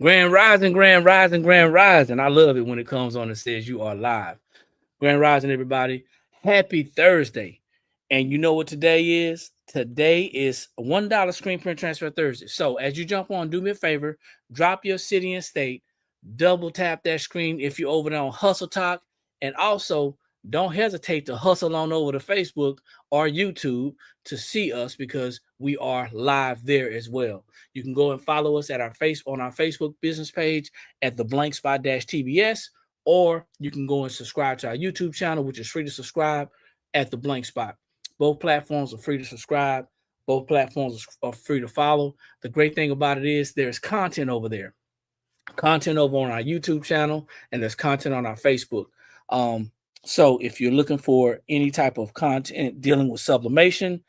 Grand Rising, Grand Rising, Grand Rising. I love it when it comes on and says you are live. Grand Rising, everybody. Happy Thursday. And you know what today is? Today is $1 screen print transfer Thursday. So as you jump on, do me a favor, drop your city and state, double tap that screen if you're over there on Hustle Talk, and also don't hesitate to hustle on over to Facebook or YouTube to see us because we are live there as well. You can go and follow us at our on our Facebook business page at the blank spot TBS, or you can go and subscribe to our YouTube channel, which is free to subscribe at the blank spot. Both platforms are free to subscribe. Both platforms are free to follow. The great thing about it is there's content over there, content over on our YouTube channel, and there's content on our Facebook. So if you're looking for any type of content dealing with sublimation,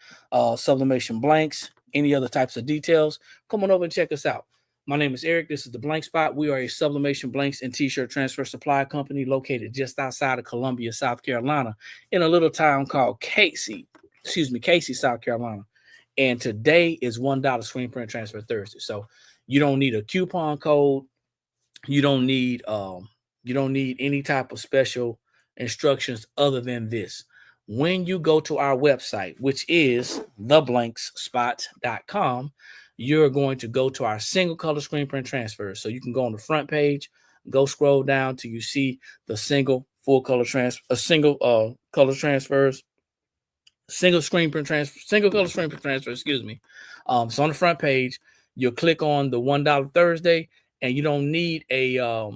sublimation blanks, any other types of details, come on over and check us out. My name is Eric. This is the Blank Spot. We are a sublimation blanks and t-shirt transfer supply company located just outside of Columbia, South Carolina, in a little town called Casey, South Carolina. And today is $1 screen print transfer Thursday. So you don't need a coupon code. You don't need any type of special instructions other than this. When you go to our website, which is theblankspot.com, you're going to go to our single color screen print transfers. So you can go on the front page, go scroll down till you see the single color color transfers, single color screen print transfer, single color screen print transfer, excuse me. So on the front page, you'll click on the $1 Thursday, and you don't need to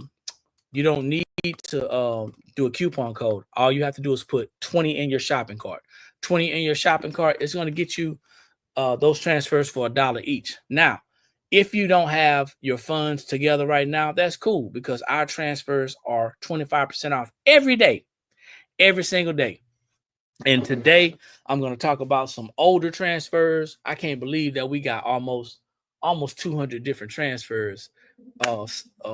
do a coupon code. All you have to do is put 20 in your shopping cart. 20 in your shopping cart is going to get you those transfers for $1 each. Now, if you don't have your funds together right now, that's cool because our transfers are 25% off every day, every single day. And today I'm going to talk about some older transfers. I can't believe that we got almost 200 different transfers,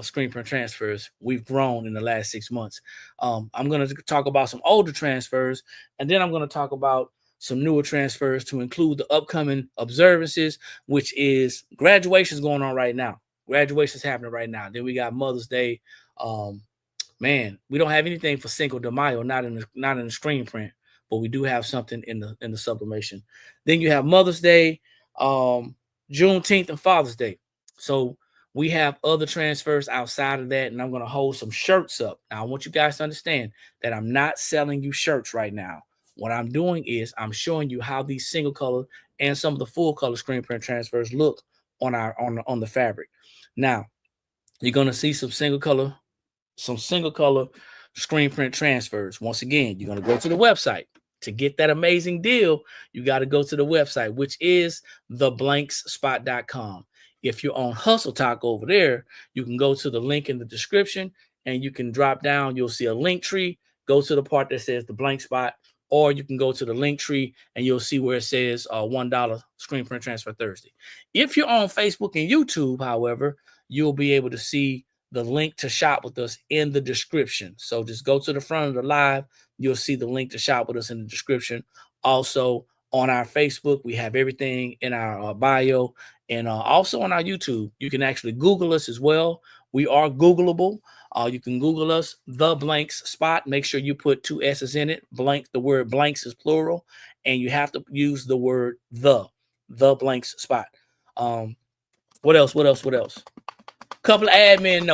screen print transfers we've grown in the last 6 months. I'm going to talk about some older transfers, and then I'm going to talk about some newer transfers to include the upcoming observances, which is graduations going on right now. Graduations happening right now. Then we got Mother's Day. Man, we don't have anything for Cinco de Mayo, not in the screen print, but we do have something in the sublimation. Then you have Mother's Day, Juneteenth, and Father's Day. So we have other transfers outside of that, and I'm going to hold some shirts up. Now, I want you guys to understand that I'm not selling you shirts right now. What I'm doing is I'm showing you how these single color and some of the full color screen print transfers look on the fabric. Now, you're going to see some single color screen print transfers. Once again, you're going to go to the website. To get that amazing deal, you got to go to the website, which is theblankspot.com. If you're on Hustle Talk over there, you can go to the link in the description and you can drop down. You'll see a link tree. Go to the part that says the Blank Spot, or you can go to the link tree and you'll see where it says $1 screen print transfer Thursday. If you're on Facebook and YouTube, however, you'll be able to see the link to shop with us in the description. So just go to the front of the live. You'll see the link to shop with us in the description. Also on our Facebook, we have everything in our bio, and also on our YouTube. You can actually Google us as well. We are Googleable. You can Google us, The Blanks Spot. Make sure you put 2 S's in it. Blank, the word blanks is plural, and you have to use the word the Blanks Spot. What else? Couple of admin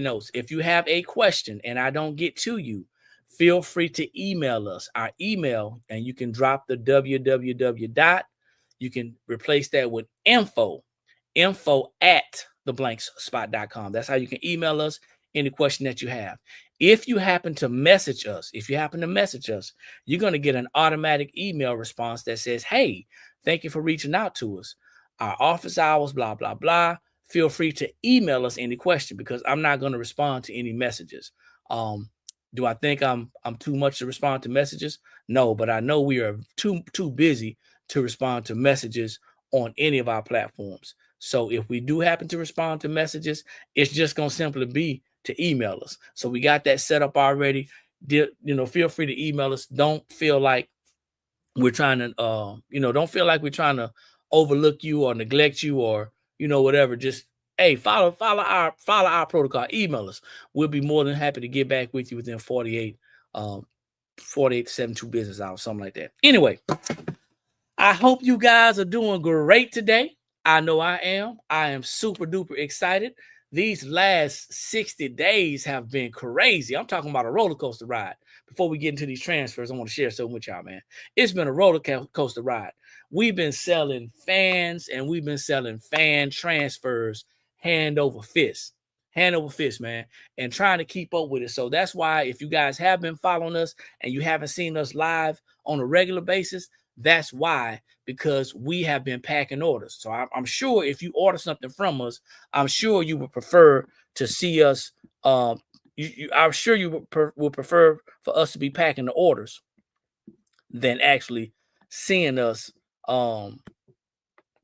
notes. If you have a question and I don't get to you, feel free to email us. Our email, and you can drop the www. You can replace that with info at theblankspot.com. That's how you can email us any question that you have. If you happen to message us, you're going to get an automatic email response that says, hey, thank you for reaching out to us. Our office hours, blah, blah, blah. Feel free to email us any question because I'm not going to respond to any messages. Do I think I'm too much to respond to messages? No, but I know we are too busy to respond to messages on any of our platforms. So if we do happen to respond to messages, it's just going to simply be to email us. So we got that set up already. Feel free to email us. Don't feel like we're trying to, don't feel like we're trying to overlook you or neglect you or, whatever. Just Hey, follow our protocol. Email us. We'll be more than happy to get back with you within 48 to 72 business hours, something like that. Anyway, I hope you guys are doing great today. I know I am. I am super duper excited. These last 60 days have been crazy. I'm talking about a roller coaster ride. Before we get into these transfers, I want to share something with y'all, man. It's been a roller coaster ride. We've been selling fans and we've been selling fan transfers hand over fist. Hand over fist, man, and trying to keep up with it. So that's why if you guys have been following us and you haven't seen us live on a regular basis, that's why, because we have been packing orders. So I'm sure if you order something from us, I'm sure you would prefer to see us. I'm sure you would prefer for us to be packing the orders than actually seeing us go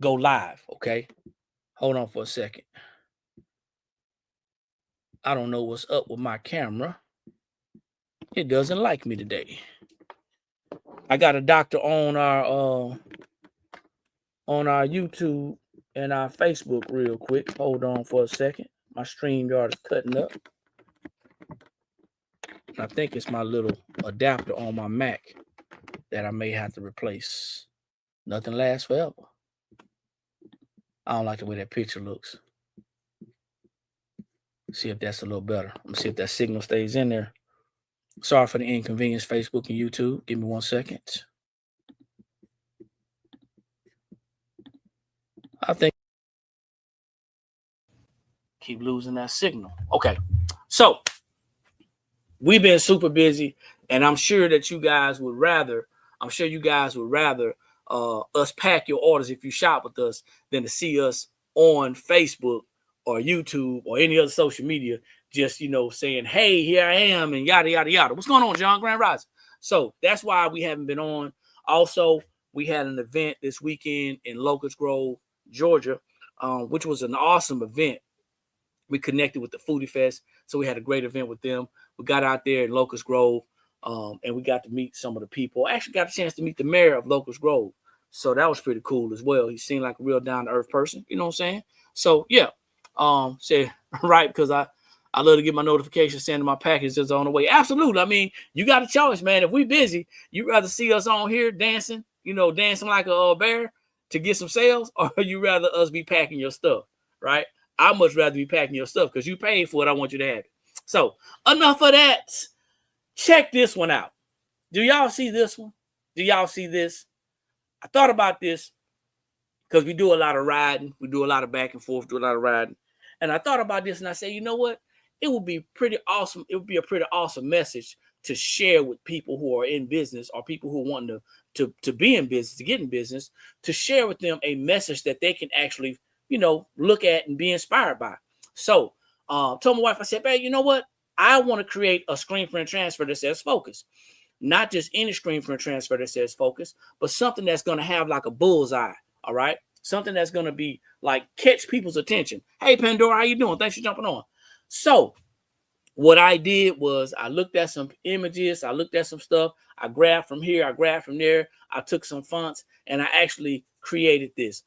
live. Okay, hold on for a second. I don't know what's up with my camera. It doesn't like me today. I got a doctor on our YouTube and our Facebook real quick. Hold on for a second. My StreamYard is cutting up. I think it's my little adapter on my Mac that I may have to replace. Nothing lasts forever. I don't like the way that picture looks. See if that's a little better. Let me see if that signal stays in there. Sorry for the inconvenience, Facebook and YouTube. Give me 1 second. I think keep losing that signal. Okay. So we've been super busy, and I'm sure that you guys would rather us pack your orders if you shop with us than to see us on Facebook or YouTube or any other social media just, saying, hey, here I am and yada, yada, yada. What's going on, John? Grand Rising. So that's why we haven't been on. Also, we had an event this weekend in Locust Grove, Georgia, which was an awesome event. We connected with the Foodie Fest, so we had a great event with them. We got out there in Locust Grove, and we got to meet some of the people. I actually got a chance to meet the mayor of Locust Grove, so that was pretty cool as well. He seemed like a real down-to-earth person, you know what I'm saying? So, yeah, right, because I love to get my notifications saying my package is on the way. Absolutely. I mean, you got a choice, man. If we busy, you'd rather see us on here dancing, dancing like a bear to get some sales, or you rather us be packing your stuff, right? I'd much rather be packing your stuff because you paid for it. I want you to have it. So enough of that. Check this one out. Do y'all see this one? Do y'all see this? I thought about this because we do a lot of riding. We do a lot of back and forth, do a lot of riding. And I thought about this and I said, you know what? It would be pretty awesome. It would be a pretty awesome message to share with people who are in business or people who want to be in business, to get in business, to share with them a message that they can actually look at and be inspired by. So told my wife, I said, babe, you know what? I want to create a screen print transfer that says focus. Not just any screen print transfer that says focus, but something that's going to have like a bullseye. All right. Something that's going to be like catch people's attention. Hey, Pandora, how you doing? Thanks for jumping on. So what I did was I looked at some images. I looked at some stuff. I grabbed from here. I grabbed from there. I took some fonts and I actually created this.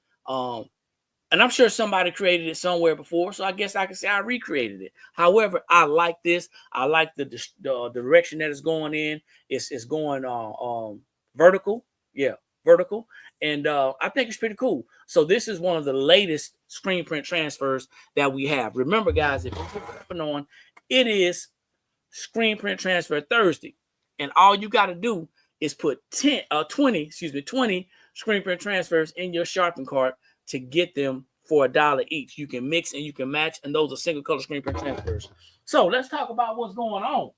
And I'm sure somebody created it somewhere before, so I guess I can say I recreated it. However, I like this. I like the direction that it's going in. It's going vertical. Yeah, vertical. And I think it's pretty cool. So this is one of the latest screen print transfers that we have. Remember, guys, if you're jumping on, it is Screen Print Transfer Thursday. And all you got to do is put 20 screen print transfers in your shopping cart to get them for $1 each. You can mix and you can match, and those are single color screen print transfers. So let's talk about what's going on.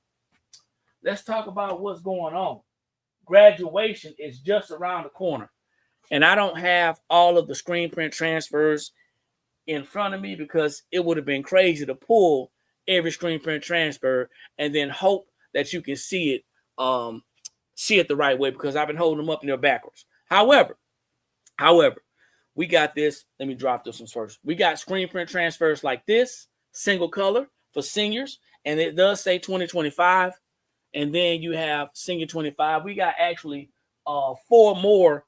Graduation is just around the corner. And I don't have all of the screen print transfers in front of me because it would have been crazy to pull every screen print transfer and then hope that you can see it the right way, because I've been holding them up and they're backwards. However, we got this. Let me drop this one first. We got screen print transfers like this, single color for seniors, and it does say 2025. And then you have senior 25. We got actually 4 more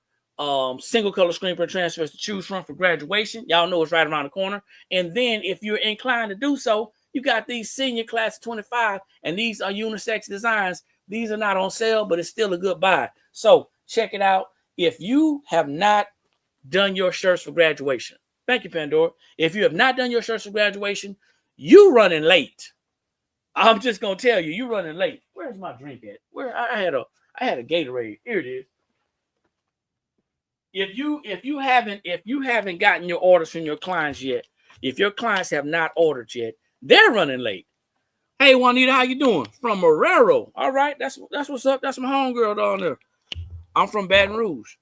single color screen print transfers to choose from for graduation. Y'all know it's right around the corner. And then if you're inclined to do so, you got these senior class of 25, and these are unisex designs. These are not on sale, but it's still a good buy. So check it out. If you have not done your shirts for graduation, thank you, Pandora. If you have not done your shirts for graduation, you running late. I'm just gonna tell you, you running late. Where's my drink at? Where I had a Gatorade. Here it is. If you haven't gotten your orders from your clients yet, if your clients have not ordered yet, they're running late. Hey, Juanita, how you doing? From Marrero. All right, that's what's up. That's my homegirl down there. I'm from Baton Rouge.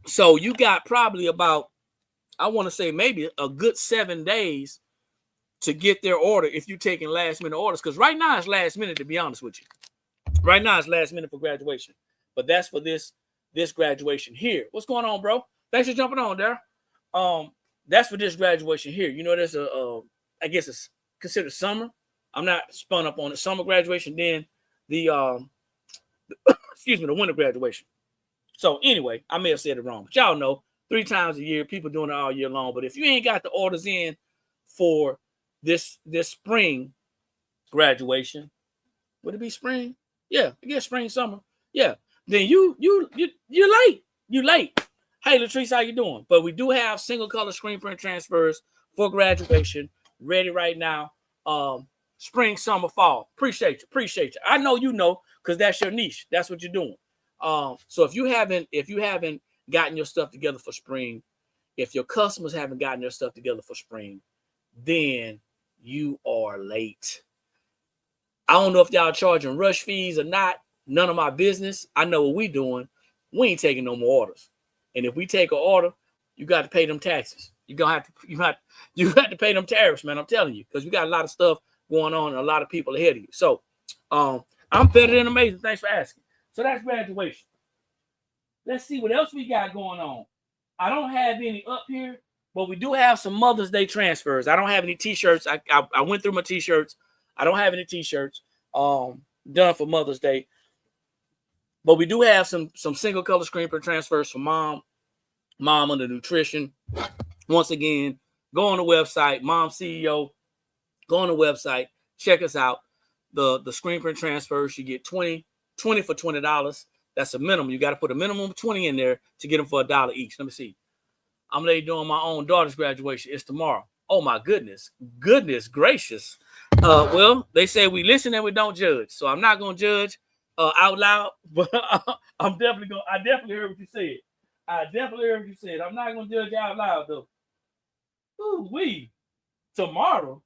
So you got probably about, I want to say maybe a good 7 days to get their order if you're taking last minute orders. Because right now it's last minute, to be honest with you. Right now it's last minute for graduation. But that's for this graduation here. What's going on, bro? Thanks for jumping on there. That's for this graduation here. You know, there's I guess it's considered summer. I'm not spun up on it. Summer graduation, then the excuse me, the winter graduation. So anyway, I may have said it wrong, but y'all know 3 times a year, people doing it all year long. But if you ain't got the orders in for this spring graduation, would it be spring? Yeah, I guess spring, summer. Yeah, then you're late. You late. Hey, Latrice, how you doing? But we do have single color screen print transfers for graduation ready right now. Spring, summer, fall. Appreciate you. I know you know, because that's your niche. That's what you're doing. So if you haven't gotten your stuff together for spring, if your customers haven't gotten their stuff together for spring, then you are late. I don't know if y'all charging rush fees or not. None of my business. I know what we doing. We ain't taking no more orders. And if we take an order, you got to pay them taxes. You have to pay them tariffs, man. I'm telling you, because we got a lot of stuff going on and a lot of people ahead of you. So I'm better than amazing. Thanks for asking. So that's graduation. Let's see what else we got going on. I don't have any up here, but we do have some Mother's Day transfers. I don't have any t-shirts. I went through my t-shirts. I don't have any t-shirts done for Mother's Day. But we do have some single color screen print transfers for mom under nutrition. Once again, go on the website, Mom CEO. Go on the website, check us out. The screen print transfers, you get 20 for $20. That's a minimum. You got to put a minimum of 20 in there to get them for $1 each. Let me see. I'm late doing my own daughter's graduation. It's tomorrow. Oh my goodness gracious. Well, they say we listen and we don't judge. So I'm not gonna judge out loud, but I definitely heard what you said. I'm not gonna judge out loud though. Ooh, tomorrow.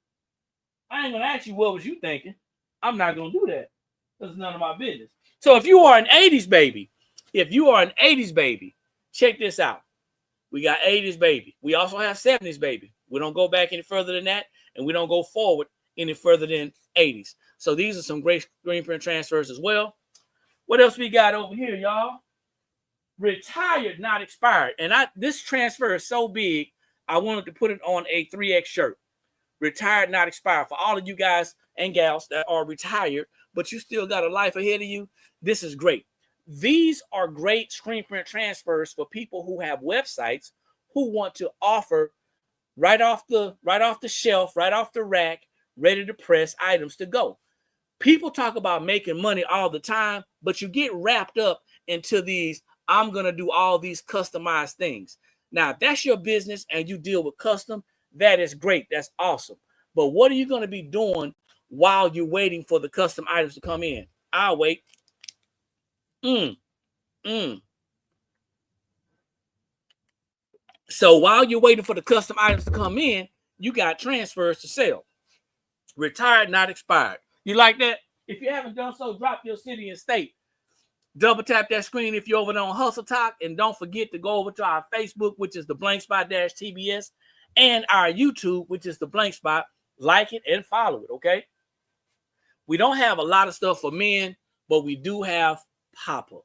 I ain't gonna ask you what was you thinking. I'm not gonna do that. That's none of my business. So if you are an 80s baby, check this out. We got 80s baby. We also have 70s baby. We don't go back any further than that, and we don't go forward any further than 80s. So these are some great screen print transfers as well. What else we got over here, y'all? Retired, not expired. And this transfer is so big, I wanted to put it on a 3X shirt. Retired, not expired. For all of you guys and gals that are retired, but you still got a life ahead of you, this is great. These are great screen print transfers for people who have websites who want to offer right off the shelf, right off the rack, ready to press items to go. People talk about making money all the time, but you get wrapped up into these, I'm going to do all these customized things. Now, if that's your business and you deal with custom, that is great. That's awesome. But what are you going to be doing while you're waiting for the custom items to come in? I'll wait. So while you're waiting for the custom items to come in, you got transfers to sell. Retired, not expired. You like that? If you haven't done so, drop your city and state. Double tap that screen if you're over there on Hustle Talk. And don't forget to go over to our Facebook, which is the blank spot -TBS, and our YouTube, which is the blank spot. Like it and follow it, okay? We don't have a lot of stuff for men, but we do have pop-up.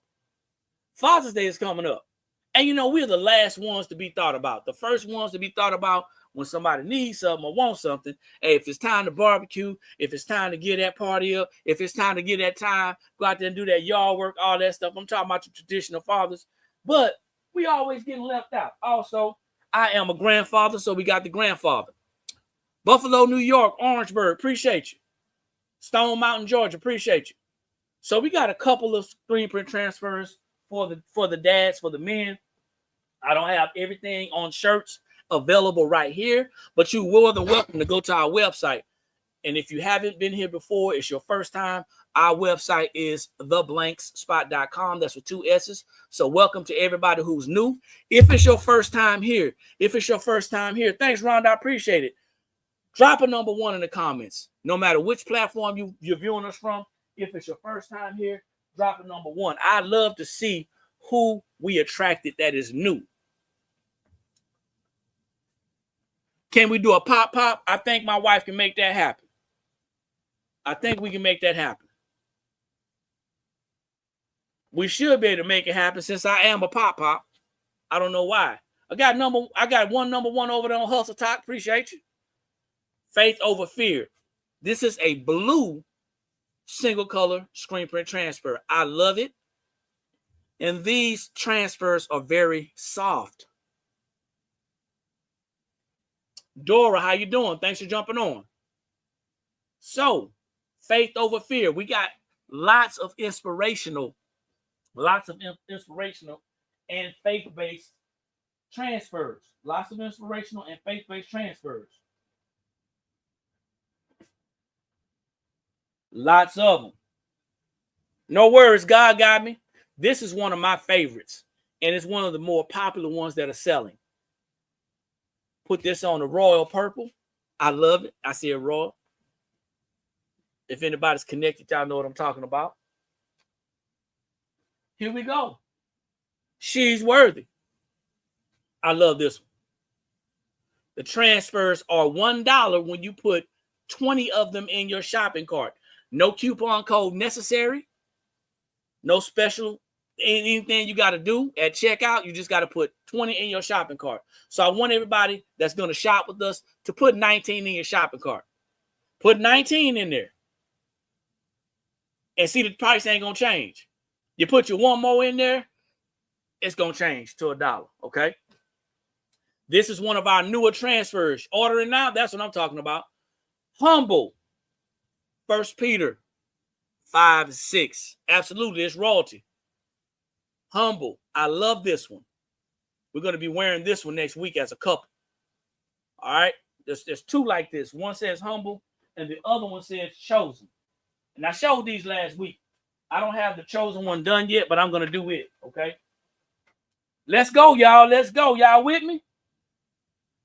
Father's Day is coming up. And you know, we're the last ones to be thought about. The first ones to be thought about when somebody needs something or wants something. Hey, if it's time to barbecue, if it's time to get that party up, if it's time to get that time, go out there and do that yard work, all that stuff. I'm talking about the traditional fathers. But we always getting left out. Also, I am a grandfather, so we got the grandfather. Buffalo, New York, Orangeburg, appreciate you. Stone Mountain, Georgia, appreciate you. So we got a couple of screen print transfers for the dads, for the men. I don't have everything on shirts available right here, but you're more than welcome to go to our website. And if you haven't been here before, it's your first time, our website is theblanksspot.com. That's with 2 S's. So welcome to everybody who's new. If it's your first time here, thanks, Rhonda. I appreciate it. Drop a number 1 in the comments. No matter which platform you're viewing us from, if it's your first time here, drop a number 1. I'd love to see who we attracted that is new. Can we do a pop? I think my wife can make that happen. I think we can make that happen. We should be able to make it happen since I am a pop. I don't know why. I got number 1 over there on Hustle Talk. Appreciate you. Faith Over Fear. This is a blue single color screen print transfer. I love it. And these transfers are very soft. Dora, how you doing? Thanks for jumping on. So, Faith Over Fear. We got lots of inspirational and faith-based transfers. Lots of inspirational and faith-based transfers. Lots of them. No worries, God got me. This is one of my favorites, and it's one of the more popular ones that are selling. Put this on the royal purple. I love it. I see a royal. If anybody's connected, y'all know what I'm talking about. Here we go. She's worthy. I love this one. The transfers are $1 when you put 20 of them in your shopping cart. No coupon code necessary. No special anything you got to do at checkout. You just got to put 20 in your shopping cart. So I want everybody that's going to shop with us to put 19 in your shopping cart. Put 19 in there. And see, the price ain't going to change. You put your 1 more in there, it's going to change to $1, okay? This is one of our newer transfers. Ordering now, that's what I'm talking about. Humble. 1 Peter 5:6. Absolutely, it's royalty. Humble. I love this one. We're going to be wearing this one next week as a couple. All right? There's 2 like this. One says humble, and the other one says chosen. And I showed these last week. I don't have the chosen one done yet, but I'm going to do it, okay? Let's go, y'all. Let's go. Y'all with me?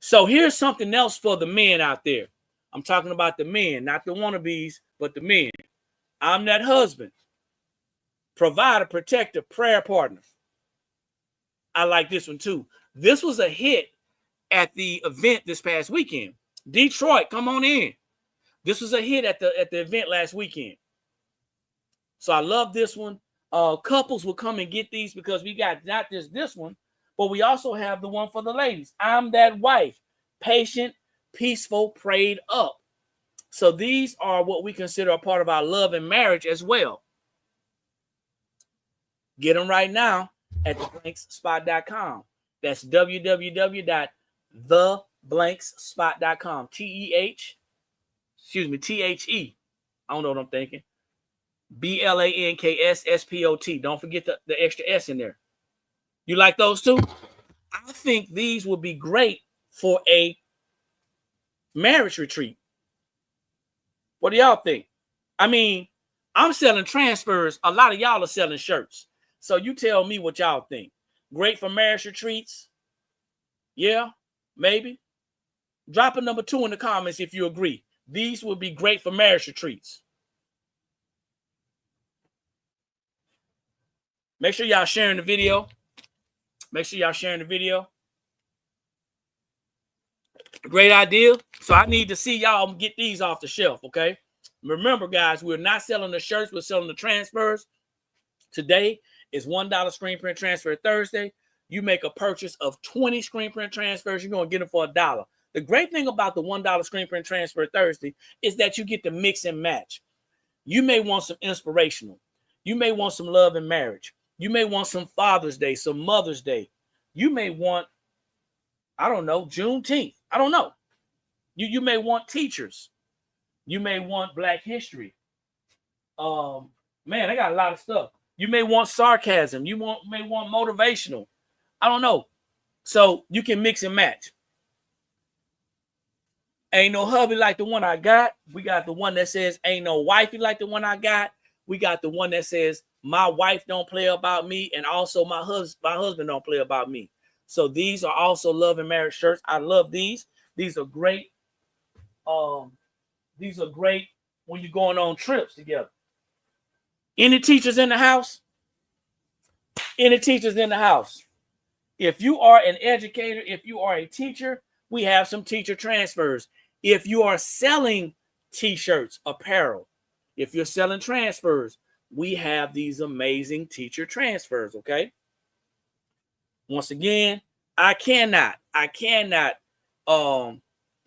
So here's something else for the men out there. I'm talking about the men, not the wannabes, but the men. I'm that husband, provider, protector, prayer partner. I like this one too. This was a hit at the event this past weekend. Detroit, come on in. This was a hit at the event last weekend. So I love this one. Couples will come and get these because we got not just this one, but we also have the one for the ladies. I'm that wife, patient, peaceful, prayed up. So these are what we consider a part of our love and marriage as well. Get them right now at theblanksspot.com. That's www.theblanksspot.com. THE. I don't know what I'm thinking. BLANKSSPOT. Don't forget the extra S in there. You like those too? I think these would be great for a marriage retreat. What do y'all think? I mean, I'm selling transfers. A lot of y'all are selling shirts. So you tell me what y'all think. Great for marriage retreats? Yeah, maybe. Drop a number 2 in the comments if you agree. These would be great for marriage retreats. Make sure y'all sharing the video. Great idea. So I need to see y'all get these off the shelf, okay? Remember, guys, we're not selling the shirts. We're selling the transfers. Today is $1 screen print transfer Thursday. You make a purchase of 20 screen print transfers, you're going to get them for $1. The great thing about the $1 screen print transfer Thursday is that you get to mix and match. You may want some inspirational. You may want some love and marriage. You may want some Father's Day, some Mother's Day. You may want, I don't know, Juneteenth. I don't know. You may want teachers. You may want Black History. Man, I got a lot of stuff. You may want sarcasm. You may want motivational. I don't know. So you can mix and match. Ain't no hubby like the one I got. We got the one that says ain't no wifey like the one I got. We got the one that says my wife don't play about me, and also my husband don't play about me. So these are also love and marriage shirts. I love these. These are great. These are great when you're going on trips together. Any teachers in the house? Any teachers in the house? If you are an educator, if you are a teacher, we have some teacher transfers. If you are selling t-shirts, apparel, if you're selling transfers, we have these amazing teacher transfers, okay? Once again, I cannot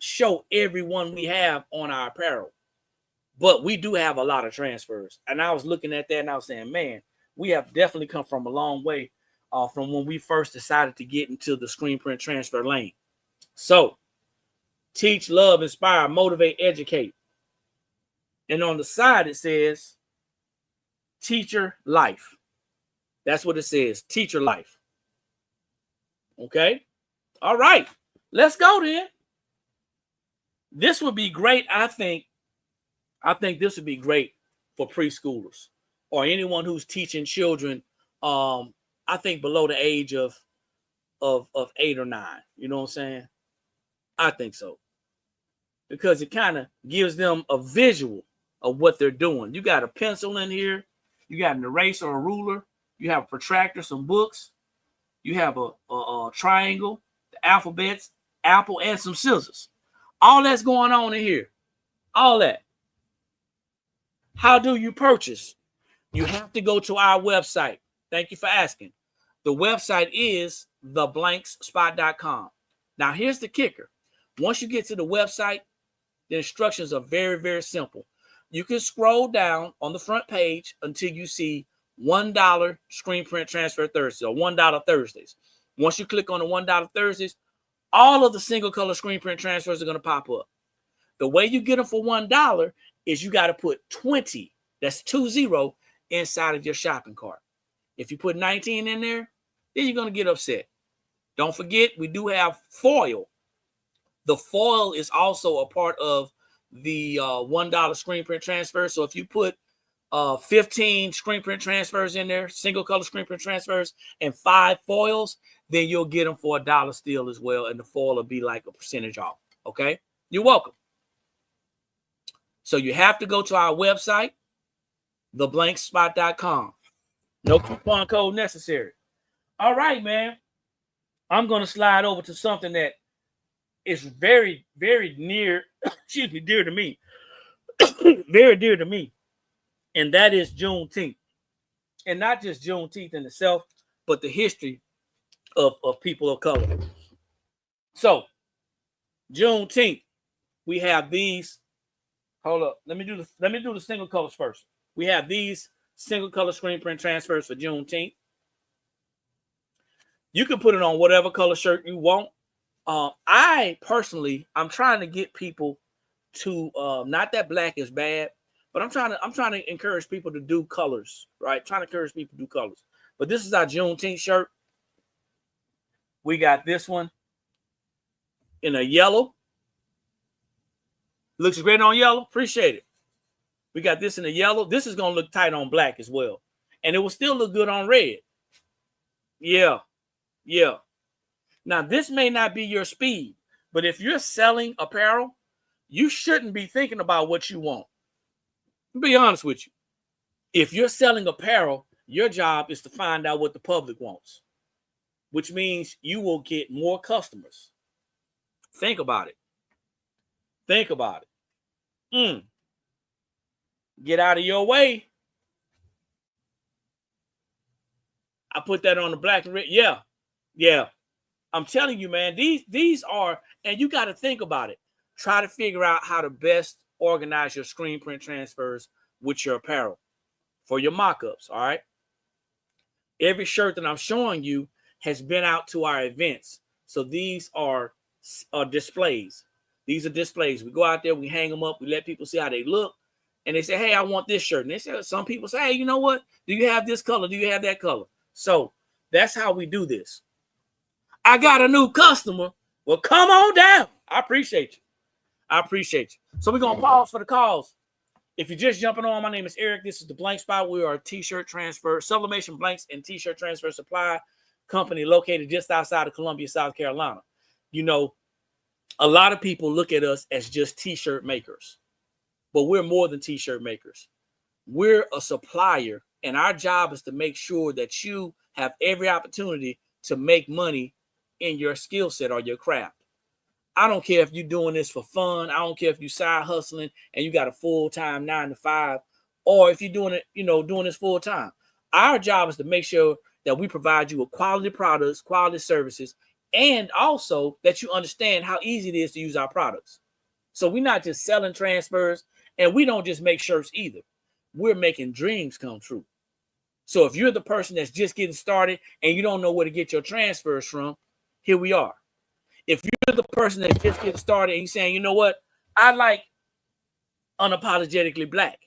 show everyone we have on our apparel, but we do have a lot of transfers. And I was looking at that and I was saying, man, we have definitely come from a long way from when we first decided to get into the screen print transfer lane. So, teach, love, inspire, motivate, educate. And on the side, it says teacher life. That's what it says, teacher life. Okay? All right. Let's go then. This would be great, I think this would be great for preschoolers or anyone who's teaching children, I think below the age of 8 or 9. You know what I'm saying? I think so. Because it kind of gives them a visual of what they're doing. You got a pencil in here. You got an eraser or a ruler. You have a protractor, some books. You have a triangle, the alphabets, apple, and some scissors. All that's going on in here. All that. How do you purchase? You have to go to our website. Thank you for asking. The website is theblankspot.com. Now, here's the kicker. Once you get to the website, the instructions are very, very simple. You can scroll down on the front page until you see $1 screen print transfer Thursdays or $1 Thursdays. Once you click on the $1 Thursdays, all of the single color screen print transfers are going to pop up. The way you get them for $1 is you got to put 20, that's 20, inside of your shopping cart. If you put 19 in there, then you're going to get upset. Don't forget, we do have foil. The foil is also a part of the $1 screen print transfer. So if you put 15 screen print transfers in there, single color screen print transfers, and 5 foils, then you'll get them for $1 still as well. And the foil will be like a percentage off. Okay? You're welcome. So you have to go to our website, theblankspot.com. No coupon code necessary. All right, man. I'm going to slide over to something that is very, very near, dear to me. Very dear to me. And that is Juneteenth. And not just Juneteenth in itself, but the history of people of color. So, Juneteenth, we have these. Hold up. Let me do the single colors first. We have these single color screen print transfers for Juneteenth. You can put it on whatever color shirt you want. I'm trying to get people to not that black is bad, but I'm trying to encourage people to do colors, right? Trying to encourage people to do colors. But this is our Juneteenth shirt. We got this one in a yellow. Looks great on yellow. Appreciate it. We got this in a yellow. This is going to look tight on black as well. And it will still look good on red. Yeah. Yeah. Now, this may not be your speed, but if you're selling apparel, you shouldn't be thinking about what you want. I'll be honest with you. If you're selling apparel, your job is to find out what the public wants, which means you will get more customers. Think about it. Think about it. Get out of your way. I put that on the black and red. Yeah. Yeah, I'm telling you, man, these are, and you got to think about it. Try to figure out how to best organize your screen print transfers with your apparel for your mock-ups. All right. Every shirt that I'm showing you has been out to our events. So these are displays. These are displays. We go out there, we hang them up, we let people see how they look. And they say, hey, I want this shirt. And they say, some people say, hey, you know what? Do you have this color? Do you have that color? So that's how we do this. I got a new customer. Well, come on down. I appreciate you. I appreciate you. So we're going to pause for the calls. If you're just jumping on, my name is Eric. This is the Blank Spot. We are a t-shirt transfer, sublimation blanks and t-shirt transfer supply company located just outside of Columbia, South Carolina. You know, a lot of people look at us as just t-shirt makers, but we're more than t-shirt makers. We're a supplier, and our job is to make sure that you have every opportunity to make money in your skill set or your craft. I don't care if you're doing this for fun. I don't care if you side hustling and you got a full-time 9 to 5, or if you're doing it, doing this full time. Our job is to make sure that we provide you with quality products, quality services, and also that you understand how easy it is to use our products. So we're not just selling transfers, and we don't just make shirts either. We're making dreams come true. So if you're the person that's just getting started and you don't know where to get your transfers from, here we are. If you're the person that just getting started and you're saying, you know what, I like unapologetically black,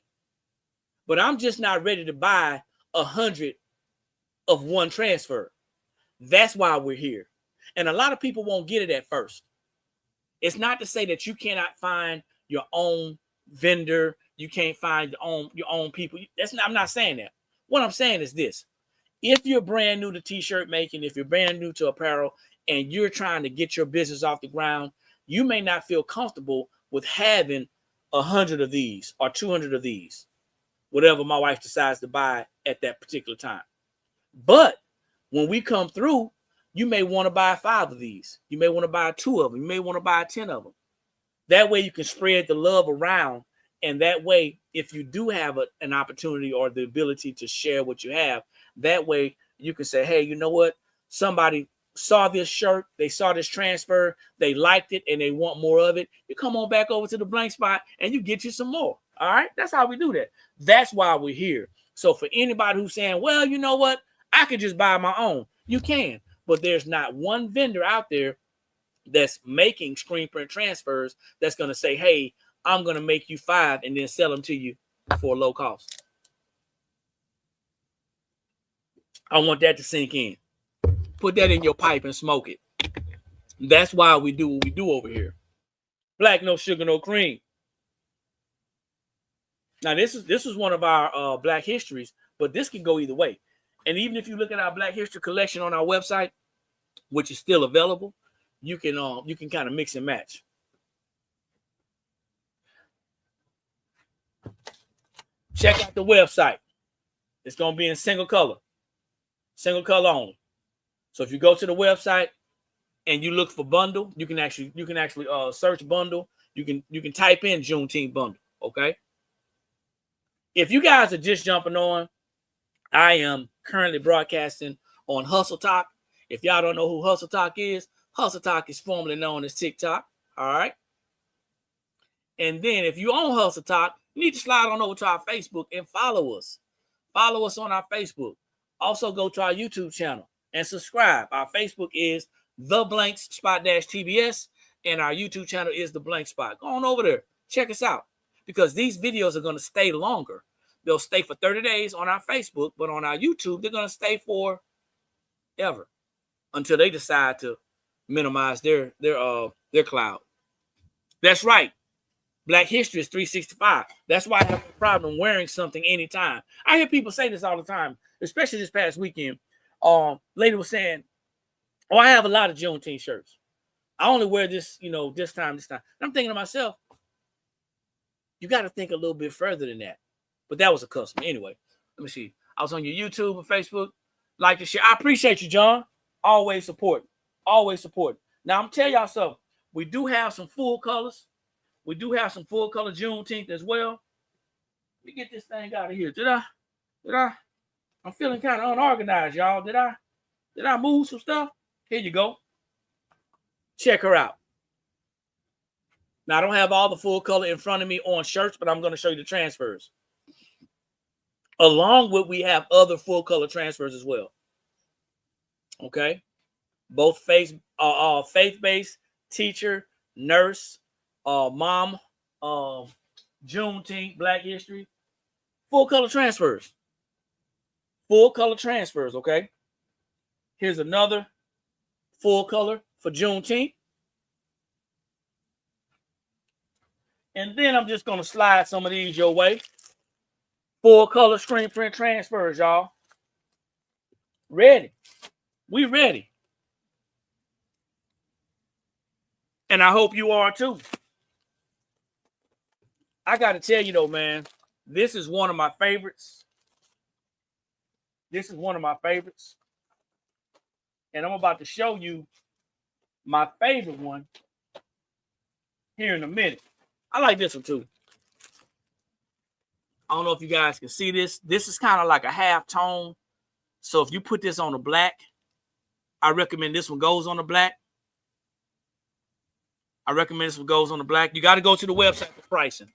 but I'm just not ready to buy 100 of one transfer. That's why we're here. And a lot of people won't get it at first. It's not to say that you cannot find your own vendor, you can't find your own people. I'm not saying that. What I'm saying is this. If you're brand new to t-shirt making, if you're brand new to apparel, and you're trying to get your business off the ground, you may not feel comfortable with having 100 of these or 200 of these, whatever my wife decides to buy at that particular time. But when we come through, you may want to buy 5 of these. You may want to buy 2 of them. You may want to buy 10 of them. That way you can spread the love around. And that way, if you do have an opportunity or the ability to share what you have, that way you can say, hey, you know what? Somebody saw this shirt, they saw this transfer, they liked it, and they want more of it. You come on back over to the Blank Spot and you get you some more. All right? That's how we do that. That's why we're here. So for anybody who's saying, well, you know what? I could just buy my own. You can. But there's not one vendor out there that's making screen print transfers that's going to say, hey, I'm going to make you 5 and then sell them to you for a low cost. I want that to sink in. Put that in your pipe and smoke it. That's why we do what we do over here. Black, no sugar, no cream. Now, this is one of our Black histories, but this can go either way. And even if you look at our Black history collection on our website, which is still available, you can kind of mix and match. Check out the website. It's going to be in single color only. So if you go to the website and you look for bundle, you can actually search bundle. You can type in Juneteenth bundle. Okay. If you guys are just jumping on, I am currently broadcasting on Hustle Talk. If y'all don't know who Hustle Talk is formerly known as TikTok. All right. And then if you own Hustle Talk, you need to slide on over to our Facebook and follow us. Follow us on our Facebook. Also go to our YouTube channel and subscribe. Our Facebook is The Blank Spot TBS, and our YouTube channel is The Blank Spot. Go on over there. Check us out, because these videos are going to stay longer. They'll stay for 30 days on our Facebook, but on our YouTube, they're going to stay for ever until they decide to minimize their cloud. That's right. Black history is 365. That's why I have no problem wearing something anytime. I hear people say this all the time, especially this past weekend. Lady was saying, oh, I have a lot of Juneteenth shirts. I only wear this, this time. And I'm thinking to myself, you got to think a little bit further than that. But that was a customer. Anyway, let me see. I was on your YouTube and Facebook. Like to share. I appreciate you, John. Always support. Always support. Now, I'm telling y'all something. We do have some full colors. We do have some full color Juneteenth as well. Let me get this thing out of here. Did I? I'm feeling kind of unorganized, y'all. Did I move some stuff? Here you go. Check her out. Now, I don't have all the full color in front of me on shirts, but I'm going to show you the transfers. Along with, we have other full color transfers as well. Okay. Both faith-based, teacher, nurse, mom, Juneteenth, Black History. Full color transfers. Full color transfers, okay? Here's another full color for Juneteenth. And then I'm just going to slide some of these your way. Full color screen print transfers, y'all. Ready. We ready. And I hope you are too. I got to tell you though, man, this is one of my favorites. This is one of my favorites. And I'm about to show you my favorite one here in a minute. I like this one too. I don't know if you guys can see this. This is kind of like a half tone. So if you put this on the black, I recommend this one goes on the black. I recommend this one goes on the black. You got to go to the website for pricing,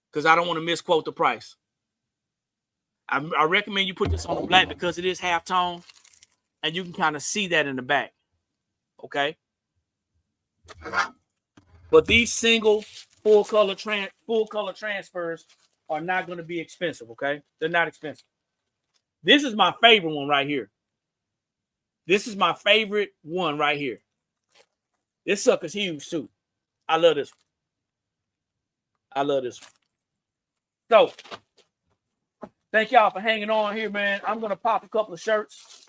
because I don't want to misquote the price. I recommend you put this on the black because it is half tone, and you can kind of see that in the back. Okay. But these single full color transfers are not going to be expensive. Okay, they're not expensive. This is my favorite one right here. This is my favorite one right here. This sucker's huge too. I love this one. I love this one. So, thank y'all for hanging on here, man. I'm going to pop a couple of shirts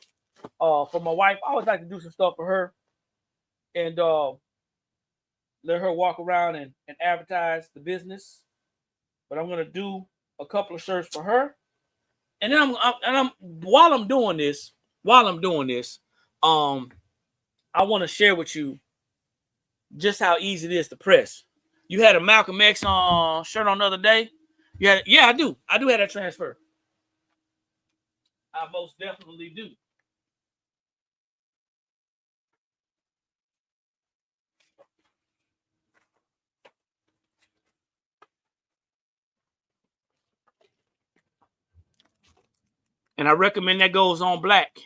for my wife. I always like to do some stuff for her and let her walk around and advertise the business. But I'm going to do a couple of shirts for her. And then while I'm doing this, I want to share with you just how easy it is to press. You had a Malcolm X shirt on the other day. You had, yeah, I do have that transfer. I most definitely do. And I recommend that goes on black.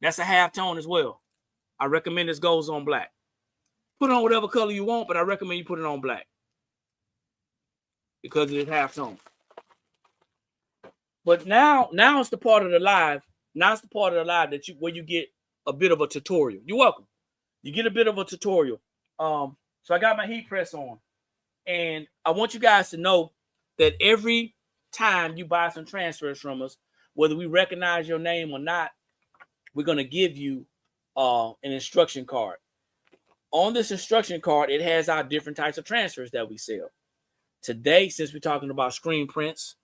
That's a half tone as well. I recommend this goes on black. Put it on whatever color you want, but I recommend you put it on black because it is half tone. But now it's the part of the live. Now it's the part of the live that where you get a bit of a tutorial. You're welcome. You get a bit of a tutorial. So I got my heat press on, and I want you guys to know that every time you buy some transfers from us, whether we recognize your name or not, we're going to give you an instruction card. On this instruction card, it has our different types of transfers that we sell. Today, since we're talking about screen prints,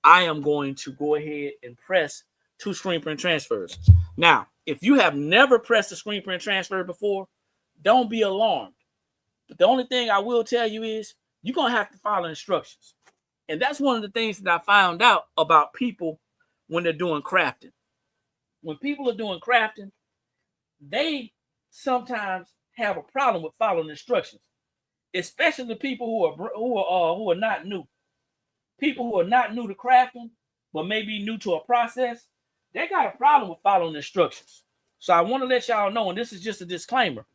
I am going to go ahead and press 2 screen print transfers. Now, if you have never pressed a screen print transfer before, don't be alarmed. But the only thing I will tell you is you're going to have to follow instructions. And that's one of the things that I found out about people when they're doing crafting. When people are doing crafting, they sometimes have a problem with following instructions, especially the people who are not new. People who are not new to crafting, but maybe new to a process, they got a problem with following instructions. So I want to let y'all know, and this is just a disclaimer,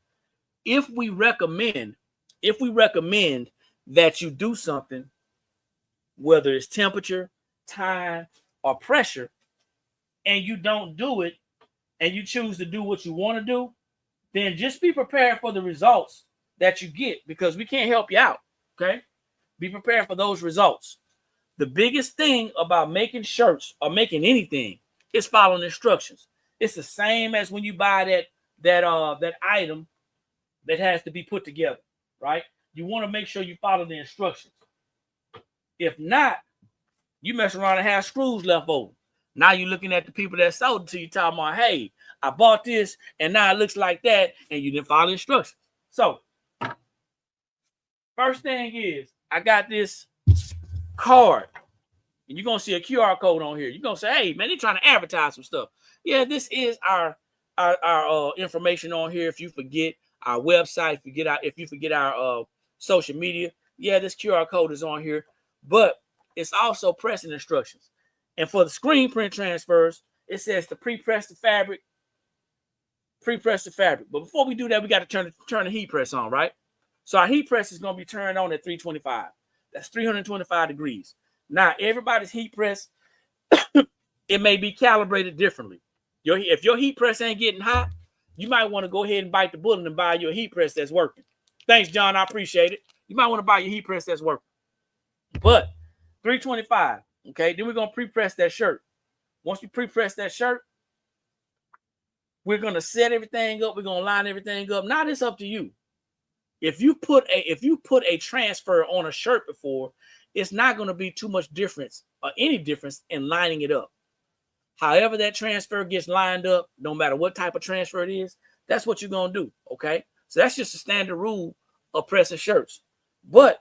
if we recommend that you do something, whether it's temperature, time, or pressure, and you don't do it, and you choose to do what you want to do, then just be prepared for the results that you get, because we can't help you out, okay? Be prepared for those results. The biggest thing about making shirts or making anything is following instructions. It's the same as when you buy that item that has to be put together, right? You want to make sure you follow the instructions. If not, you mess around and have screws left over. Now you're looking at the people that sold it to you, talking about, hey, I bought this, and now it looks like that, and you didn't follow instructions. So, first thing is, I got this card, and you're going to see a QR code on here. You're going to say, hey, man, they're trying to advertise some stuff. Yeah, this is our our information on here. If you forget our website, if you forget our social media, yeah, this QR code is on here. But it's also pressing instructions. And for the screen print transfers, it says to pre-press the fabric. Pre-press the fabric. But before we do that, we got to turn the heat press on, right? So our heat press is going to be turned on at 325. That's 325 degrees. Now, everybody's heat press, it may be calibrated differently. If your heat press ain't getting hot, you might want to go ahead and bite the bullet and buy your heat press that's working. Thanks, John. I appreciate it. You might want to buy your heat press that's working. But 325, okay? Then we're going to pre-press that shirt. Once you pre-press that shirt, we're going to set everything up. We're going to line everything up. Now it's up to you. If you put a transfer on a shirt before, it's not going to be too much difference or any difference in lining it up. However that transfer gets lined up, no matter what type of transfer it is, that's what you're going to do, okay? So that's just a standard rule of pressing shirts. But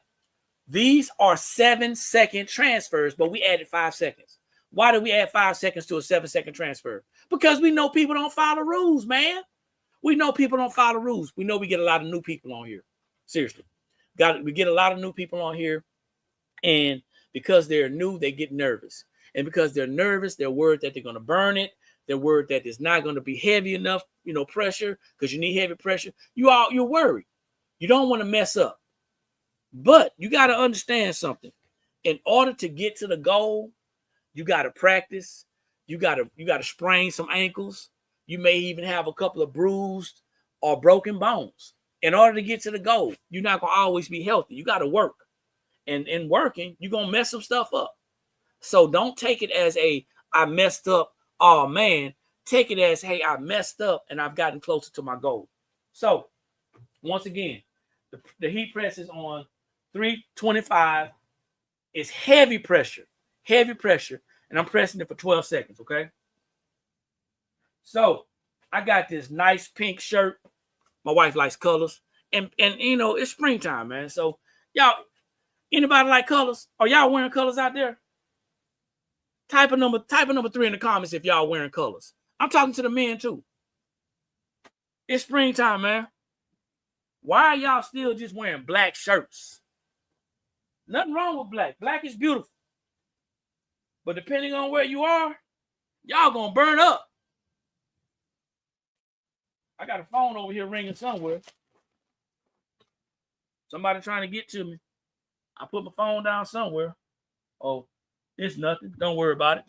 these are 7-second transfers, but we added 5 seconds. Why did we add 5 seconds to a 7-second transfer? Because we know people don't follow rules, man. We know people don't follow rules. We know we get a lot of new people on here. Seriously. We get a lot of new people on here. And because they're new, they get nervous. And because they're nervous, they're worried that they're going to burn it. They're worried that it's not going to be heavy enough, pressure, because you need heavy pressure. You're worried. You don't want to mess up. But you got to understand something. In order to get to the goal, you got to practice. You got to sprain some ankles. You may even have a couple of bruised or broken bones. In order to get to the goal, you're not going to always be healthy. You got to work. And in working, you're going to mess some stuff up. So don't take it as I messed up. Oh, man. Take it as, hey, I messed up and I've gotten closer to my goal. So once again, the heat press is on 325. It's heavy pressure. And I'm pressing it for 12 seconds, okay? So I got this nice pink shirt. My wife likes colors. And it's springtime, man. So y'all, anybody like colors? Are y'all wearing colors out there? Type a number 3 in the comments if y'all wearing colors. I'm talking to the men too. It's springtime, man. Why are y'all still just wearing black shirts? Nothing wrong with black. Black is beautiful. But depending on where you are, y'all gonna burn up. I got a phone over here ringing somewhere. Somebody trying to get to me. I put my phone down somewhere. Oh, it's nothing. Don't worry about it.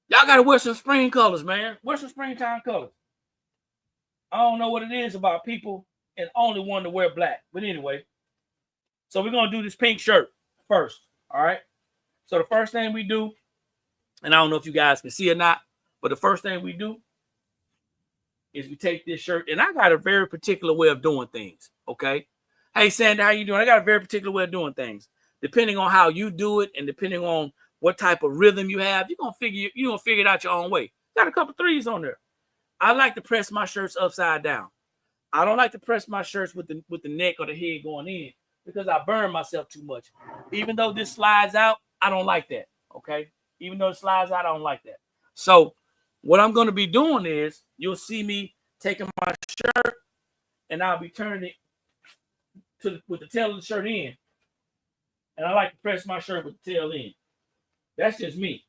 Y'all got to wear some spring colors, man. Wear some springtime colors. I don't know what it is about people and only one to wear black. But anyway, so we're going to do this pink shirt first. All right. So the first thing we do, and I don't know if you guys can see or not, but the first thing we do is we take this shirt, and I got a very particular way of doing things. Okay. Hey, Sandy, how you doing? I got a very particular way of doing things. Depending on how you do it and depending on what type of rhythm you have, you're gonna figure it out your own way. Got a couple threes on there. I like to press my shirts upside down. I don't like to press my shirts with the neck or the head going in because I burn myself too much. Even though this slides out, I don't like that. Okay. Even though it slides out, I don't like that. So what I'm going to be doing is you'll see me taking my shirt and I'll be turning it with the tail of the shirt in. And I like to press my shirt with the tail in. That's just me.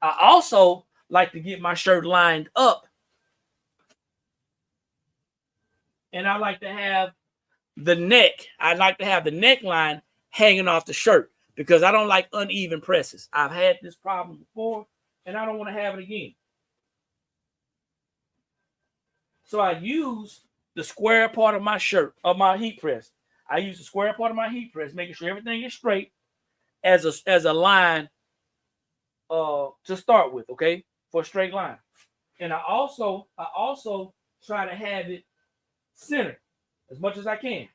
I also like to get my shirt lined up. And I like to have the neck. I like to have the neckline hanging off the shirt because I don't like uneven presses. I've had this problem before and I don't want to have it again. So I use the square part of my shirt, of my heat press. I use the square part of my heat press, making sure everything is straight as a line to start with, okay? For a straight line. And I also try to have it centered as much as I can.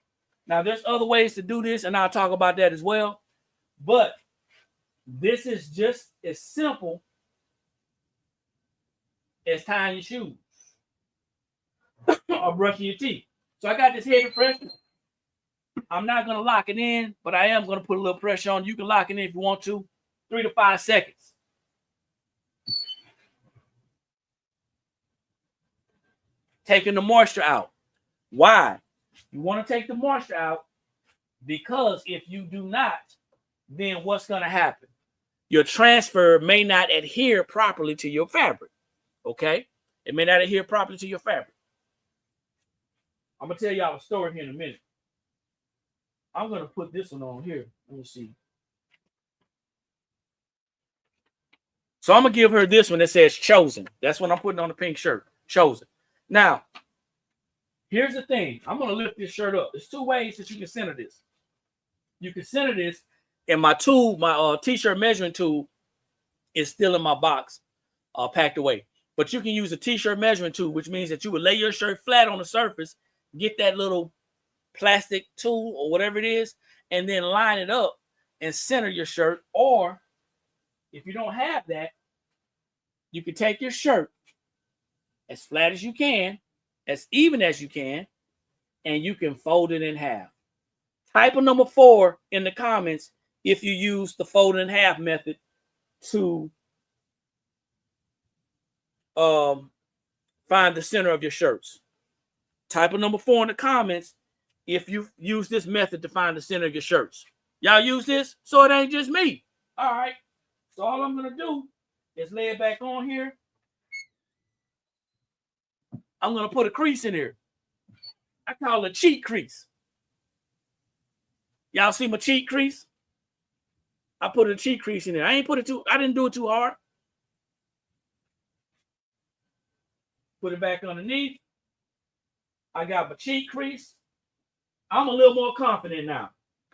Now, there's other ways to do this, and I'll talk about that as well. But this is just as simple as tying your shoes or brushing your teeth. So I got this heavy pressure. I'm not going to lock it in, but I am going to put a little pressure on. You can lock it in if you want to. 3 to 5 seconds. taking the moisture out. Why? You want to take the moisture out because if you do not, then what's going to happen? Your transfer may not adhere properly to your fabric. Okay? It may not adhere properly to your fabric. I'm going to tell y'all a story here in a minute. I'm going to put this one on here. Let me see. So I'm going to give her this one that says chosen. That's what I'm putting on the pink shirt. Chosen. Now, here's the thing. I'm going to lift this shirt up. There's two ways that you can center this. You can center this, and my tool, my t-shirt measuring tool is still in my box, packed away. But you can use a t-shirt measuring tool, which means that you would lay your shirt flat on the surface, get that little plastic tool or whatever it is, and then line it up and center your shirt. Or if you don't have that, you can take your shirt as flat as you can, as even as you can, and you can fold it in half. Type a number 4 in the comments if you use the fold in half method to find the center of your shirts. Type a number 4 in the comments if you use this method to find the center of your shirts. Y'all use this so it ain't just me. All right. So all I'm going to do is lay it back on here. I'm going to put a crease in here. I call it a cheat crease. Y'all see my cheat crease? I put a cheat crease in there. I didn't do it too hard. Put it back underneath. I got my cheat crease. I'm a little more confident now.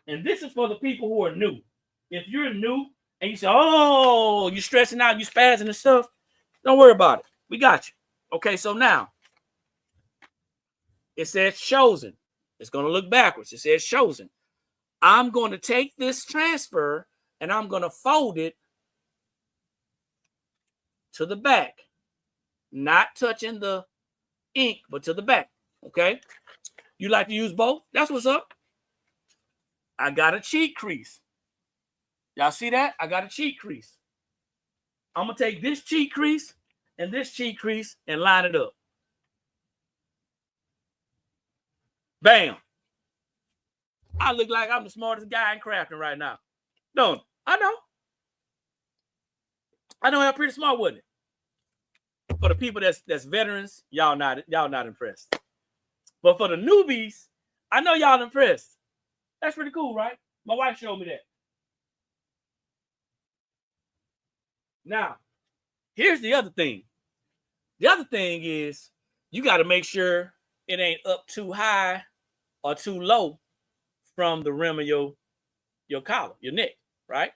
And this is for the people who are new. If you're new and you say, oh, you're stressing out, you spazzing and stuff, don't worry about it. We got you. Okay, so now it says chosen. It's going to look backwards. It says chosen. I'm going to take this transfer and I'm going to fold it to the back. Not touching the ink, but to the back. Okay? You like to use both? That's what's up. I got a cheat crease. Y'all see that? I got a cheat crease. I'm going to take this cheat crease and this cheat crease and line it up. Bam. I look like I'm the smartest guy in crafting right now. Don't I know? I know I'm pretty smart, wasn't it? For the people that's veterans, y'all not impressed. But for the newbies, I know y'all impressed. That's pretty cool, right? My wife showed me that. Now, here's the other thing. The other thing is you got to make sure it ain't up too high or too low from the rim of your collar, your neck, right?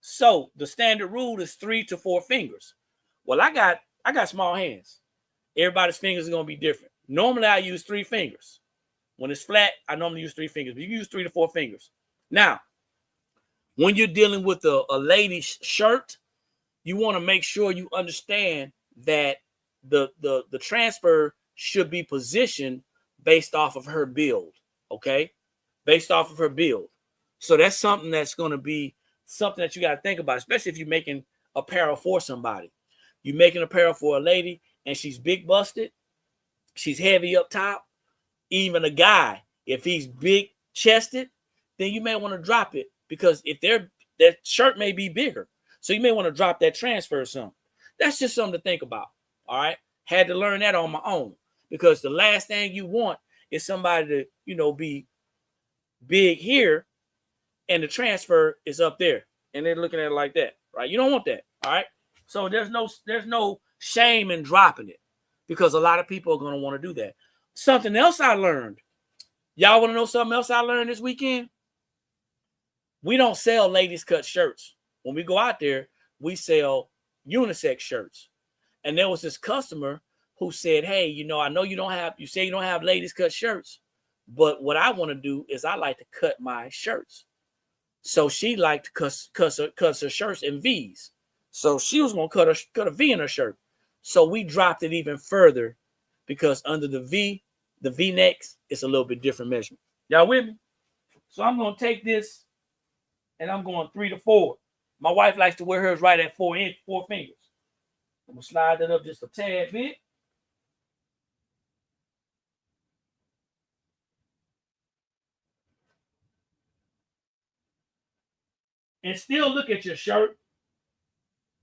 So the standard rule is 3 to 4 fingers. Well, I got small hands. Everybody's fingers are going to be different. Normally, I use 3 fingers. When it's flat, I normally use 3 fingers, but you use 3 to 4 fingers. Now, when you're dealing with a lady's shirt, you want to make sure you understand that the transfer should be positioned based off of her build, okay? Based off of her build. So that's something that's going to be something that you got to think about, especially if you're making apparel for somebody. You're making apparel for a lady and she's big busted, she's heavy up top. Even a guy, if he's big chested, then you may want to drop it because if that shirt may be bigger. So you may want to drop that transfer or something. That's just something to think about. All right. Had to learn that on my own because the last thing you want is somebody to, be big here and the transfer is up there and they're looking at it like that. Right. You don't want that. All right. So there's no shame in dropping it because a lot of people are going to want to do that. Something else I learned. Y'all want to know something else I learned this weekend? We don't sell ladies cut shirts. When we go out there, we sell unisex shirts. And there was this customer who said, hey, I know you say you don't have ladies cut shirts, but what I want to do is I like to cut my shirts. So she liked to cut her shirts in V's. So she was going to cut a V in her shirt. So we dropped it even further because under the V-necks, it's a little bit different measurement. Y'all with me? So I'm going to take this and I'm going 3 to 4. My wife likes to wear hers right at 4 fingers. I'm going to slide that up just a tad bit. and still look at your shirt,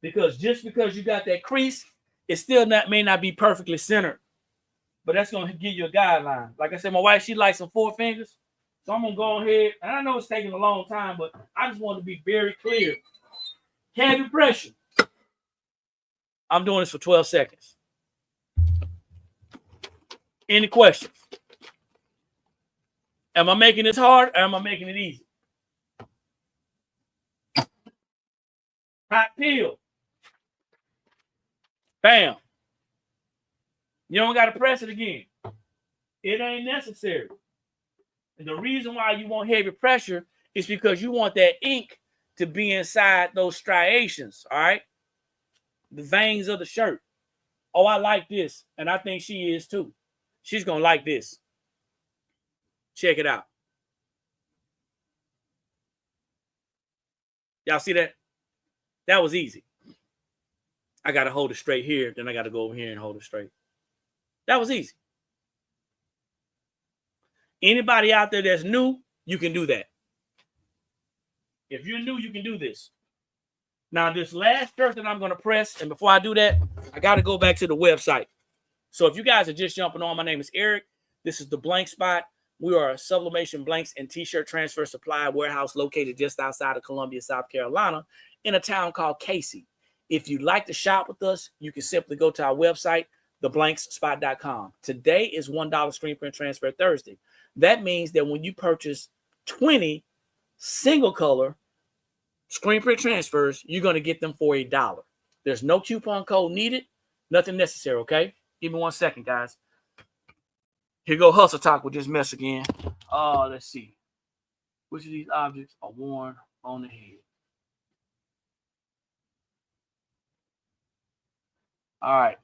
because just because you got that crease, it still may not be perfectly centered. But that's going to give you a guideline. Like I said, my wife, she likes some 4 fingers. So I'm going to go ahead, and I know it's taking a long time, but I just want to be very clear. Heavy pressure. I'm doing this for 12 seconds. Any questions? Am I making this hard or am I making it easy? Hot peel. Bam. You don't got to press it again. It ain't necessary. And the reason why you want heavy pressure is because you want that ink to be inside those striations, all right? The veins of the shirt. Oh, I like this, and I think she is too. She's going to like this. Check it out. Y'all see that? That was easy. I got to hold it straight here, then I got to go over here and hold it straight. That was easy. Anybody out there that's new, you can do that. If you're new, you can do this. Now, this last shirt that I'm going to press, and before I do that, I got to go back to the website. So if you guys are just jumping on, my name is Eric. This is the Blank Spot. We are a sublimation blanks and t-shirt transfer supply warehouse located just outside of Columbia, South Carolina, in a town called Casey. If you'd like to shop with us, you can simply go to our website, theblankspot.com. Today is $1 screen print transfer Thursday. That means that when you purchase 20 single color screen print transfers, you're going to get them for $1. There's no coupon code needed. Nothing necessary, okay? Give me 1 second, guys. Here go Hustle Talk with this mess again. Let's see. Which of these objects are worn on the head? All right.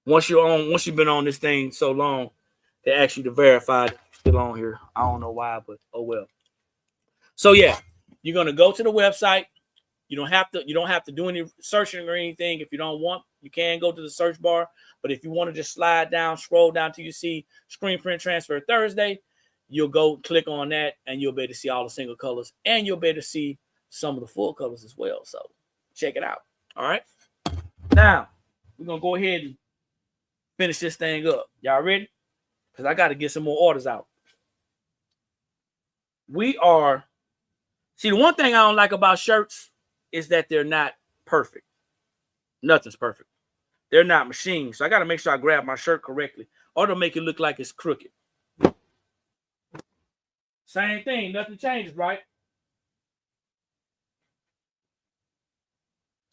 Once you've been on this thing so long, they ask you to verify that you're still on here. I don't know why, but oh well. So yeah, you're gonna go to the website. You don't have to do any searching or anything. If you don't want, you can go to the search bar. But if you want to just slide down, scroll down till you see screen print transfer Thursday, you'll go click on that and you'll be able to see all the single colors and you'll be able to see some of the full colors as well. So check it out. All right. Now we're gonna go ahead and finish this thing up. Y'all ready? Because I got to get some more orders out. See, the one thing I don't like about shirts is that they're not perfect. Nothing's perfect. They're not machines. So I got to make sure I grab my shirt correctly, or they'll make it look like it's crooked. Same thing. Nothing changes, right?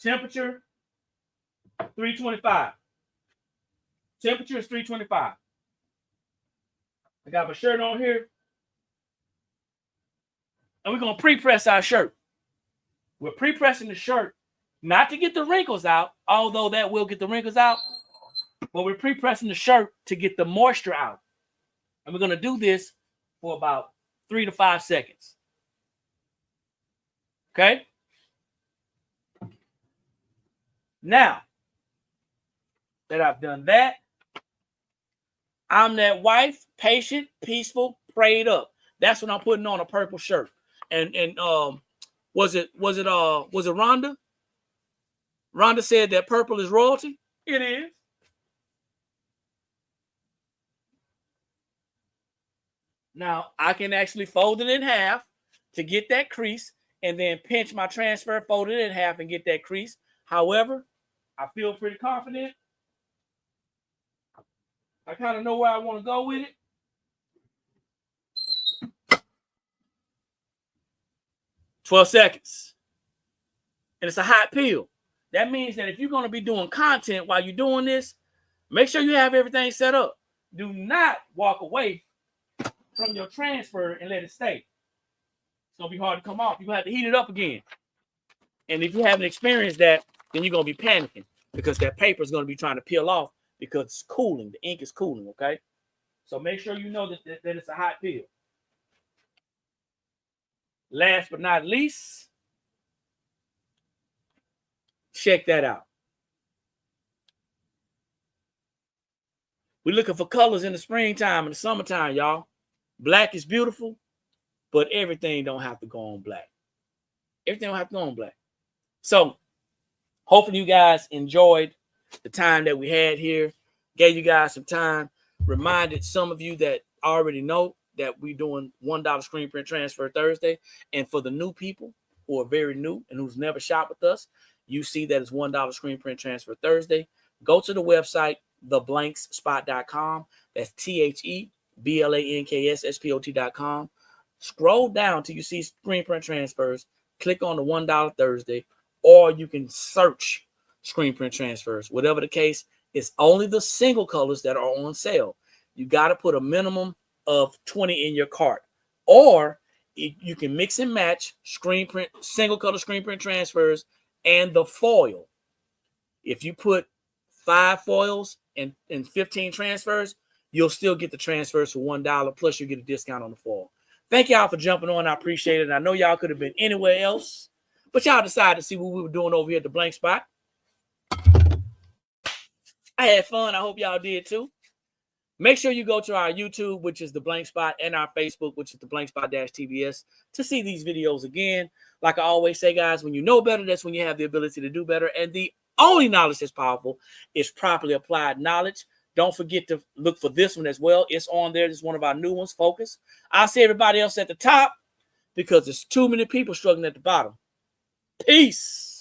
Temperature, 325. Temperature is 325. I got my shirt on here. And we're going to pre-press our shirt. We're pre-pressing the shirt, not to get the wrinkles out, although that will get the wrinkles out, but we're pre-pressing the shirt to get the moisture out. And we're going to do this for about 3 to 5 seconds. Okay? Now that I've done that, I'm that wife, patient, peaceful, prayed up. That's what I'm putting on a purple shirt. And was it Rhonda? Rhonda said that purple is royalty. It is. Now I can actually fold it in half to get that crease and then pinch my transfer, fold it in half and get that crease. However, I feel pretty confident. I kind of know where I want to go with it. "12 seconds. And it's a hot peel. That means that if you're going to be doing content while you're doing this, make sure you have everything set up. Do not walk away from your transfer and let it stay. It's going to be hard to come off. You're going to have to heat it up again. And if you haven't experienced that, then you're going to be panicking because that paper is going to be trying to peel off because it's cooling. The ink is cooling, okay? So make sure you know that it's a hot peel. Last but not least, check that out. We're looking for colors in the springtime and the summertime, y'all. Black is beautiful, but everything don't have to go on black. Everything will have to go on black. So hopefully you guys enjoyed the time that we had here. Gave you guys some time. Reminded some of you that already know that we're doing $1 screen print transfer Thursday. And for the new people who are very new and who's never shopped with us, you see that it's $1 screen print transfer Thursday. Go to the website, theblanksspot.com. That's THEBLANKSSPOT.com. Scroll down till you see screen print transfers. Click on the $1 Thursday, or you can search screen print transfers. Whatever the case, it's only the single colors that are on sale. You got to put a minimum of 20 in your cart, or you can mix and match screen print, single color screen print transfers and the foil. If you put 5 foils and 15 transfers, you'll still get the transfers for $1, plus you get a discount on the foil. Thank y'all for jumping on. I appreciate it. I know y'all could have been anywhere else, but y'all decided to see what we were doing over here at the Blank Spot. I had fun. I hope y'all did too. Make sure you go to our YouTube, which is the Blank Spot, and our Facebook, which is the Blank Spot-TBS, to see these videos again. Like I always say, guys, when you know better, that's when you have the ability to do better. And the only knowledge that's powerful is properly applied knowledge. Don't forget to look for this one as well. It's on there. It's one of our new ones, Focus. I'll see everybody else at the top because there's too many people struggling at the bottom. Peace.